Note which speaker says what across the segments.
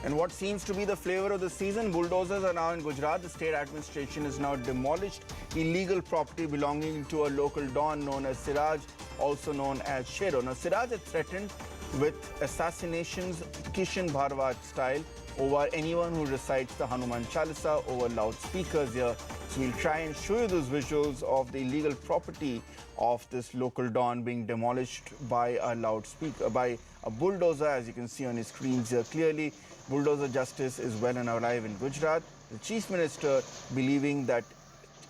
Speaker 1: And what seems to be the flavor of the season, bulldozers are now in Gujarat. The state administration has now demolished illegal property belonging to a local don known as Siraj, also known as Shero. Now, Siraj had threatened with assassinations, Kishan Bharwat style, over anyone who recites the Hanuman Chalisa over loudspeakers here. So we'll try and show you those visuals of the illegal property of this local don being demolished by a loudspeaker, by a bulldozer, as you can see on your screens here clearly. Bulldozer justice is well and alive in Gujarat. The Chief Minister believing that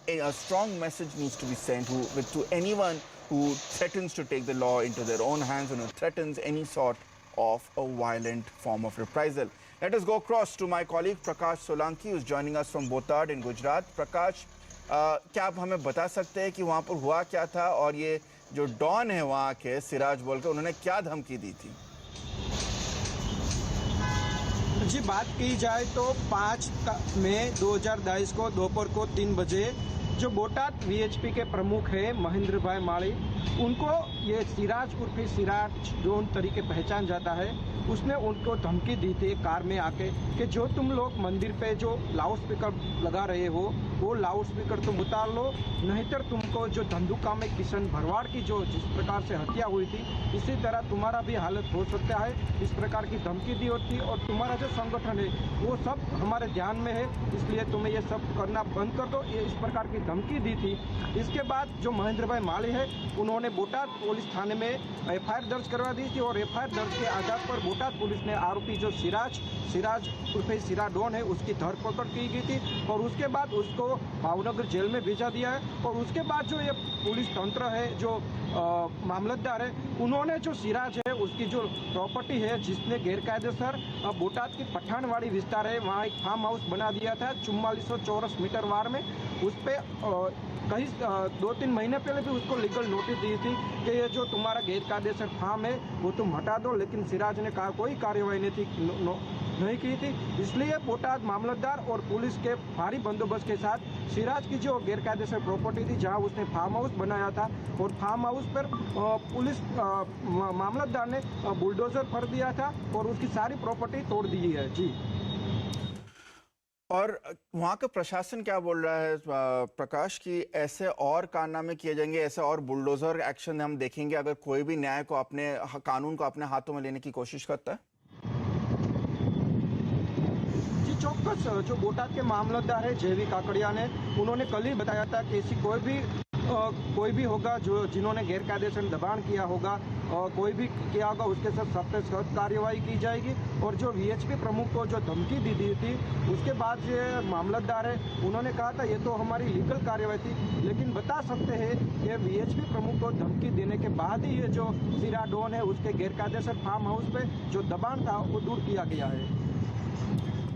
Speaker 1: a strong message needs to be sent to anyone who threatens to take the law into their own hands and who threatens any sort of a violent form of reprisal. Let us go across to my colleague Prakash Solanki, who is joining us from Botad in Gujarat. Prakash, क्या आप हमें बता सकते हैं कि वहाँ पर हुआ क्या था और ये जो डॉन है वहाँ के सिराज बोलकर उन्होंने क्या धमकी दी थी?
Speaker 2: जी, बात की जाए तो 5 मई 2022 को दोपहर को 3 बजे जो बोटाद वीएचपी के प्रमुख है महेंद्र भाई माली, उनको ये सिराज उर्फे सिराज डॉन तरीके पहचान जाता है, उसने उनको धमकी दी थी कार में आके कि जो तुम लोग मंदिर पे जो लाउड स्पीकर लगा रहे हो वो लाउड स्पीकर तुम उतार लो, नहीं तो तुमको जो धंधुका में किशन भरवाड़ की जो जिस प्रकार से हत्या हुई थी इसी तरह तुम्हारा भी हालत हो सकता है, इस प्रकार की धमकी दी होती। और तुम्हारा जो संगठन है वो सब हमारे ध्यान में है, इसलिए तुम्हें ये सब करना बंद कर दो, ये इस प्रकार की धमकी दी थी। इसके बाद जो महेंद्र भाई माली है उन्होंने बोटाद पुलिस थाने में एफआईआर दर्ज करवा दी थी और एफआईआर दर्ज के आधार पर बोटाद पुलिस ने आरोपी जो सिराज उर्फे सिरा डॉन है उसकी धरपकड़ की गई थी और उसके बाद उसको भावनगर जेल में भेजा दिया है। और उसके बाद जो ये पुलिस तंत्र है, जो मामलतदार है, उन्होंने जो सिराज है उसकी जो प्रॉपर्टी है जिसने गैरकायदेसर बोटाद की पठानवाड़ी विस्तार है वहाँ एक फार्म हाउस बना दिया था 4400 चौरस मीटर वार में, उस पर कहीं 2-3 महीने पहले भी उसको लीगल नोटिस दी थी कि ये जो तुम्हारा गैरकायदेसर फार्म है वो तुम हटा दो, लेकिन सिराज ने कहा कोई कार्रवाई नहीं की थी। इसलिए बोटाद मामलतदार और पुलिस के भारी बंदोबस्त के साथ सिराज की जो गैरकायदेसर प्रॉपर्टी थी जहां उसने फार्म हाउस बनाया था और फार्म हाउस पर पुलिस मामलतदार ने बुलडोजर भर दिया था और उसकी सारी प्रॉपर्टी तोड़ दी है। जी,
Speaker 1: और वहाँ का प्रशासन क्या बोल रहा है प्रकाश कि ऐसे और कारनामे किए जाएंगे, ऐसे और बुलडोजर एक्शन हम देखेंगे अगर कोई भी न्याय को अपने कानून को अपने हाथों में लेने की कोशिश करता है?
Speaker 2: जी, चौक्कस जो बोटाद के मामलतदार है जेवी काकड़िया ने उन्होंने कल ही बताया था कि ऐसी कोई भी होगा जो जिन्होंने गैरकायदेसर दबाण किया होगा, कोई भी किया होगा उसके साथ सख्त से सख्त कार्रवाई की जाएगी। और जो वीएचपी प्रमुख को जो धमकी दी थी उसके बाद जो मामलतदार है उन्होंने कहा था ये तो हमारी लीगल कार्रवाई थी, लेकिन बता सकते हैं कि वीएचपी प्रमुख को धमकी देने के बाद ही ये जो सिरा डॉन है उसके गैरकायदेसर फार्म हाउस पे जो दबाण था वो दूर किया गया है।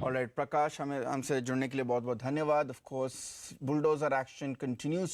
Speaker 1: ऑलराइट प्रकाश, हमसे जुड़ने के लिए बहुत बहुत धन्यवाद। Of course bulldozer action continues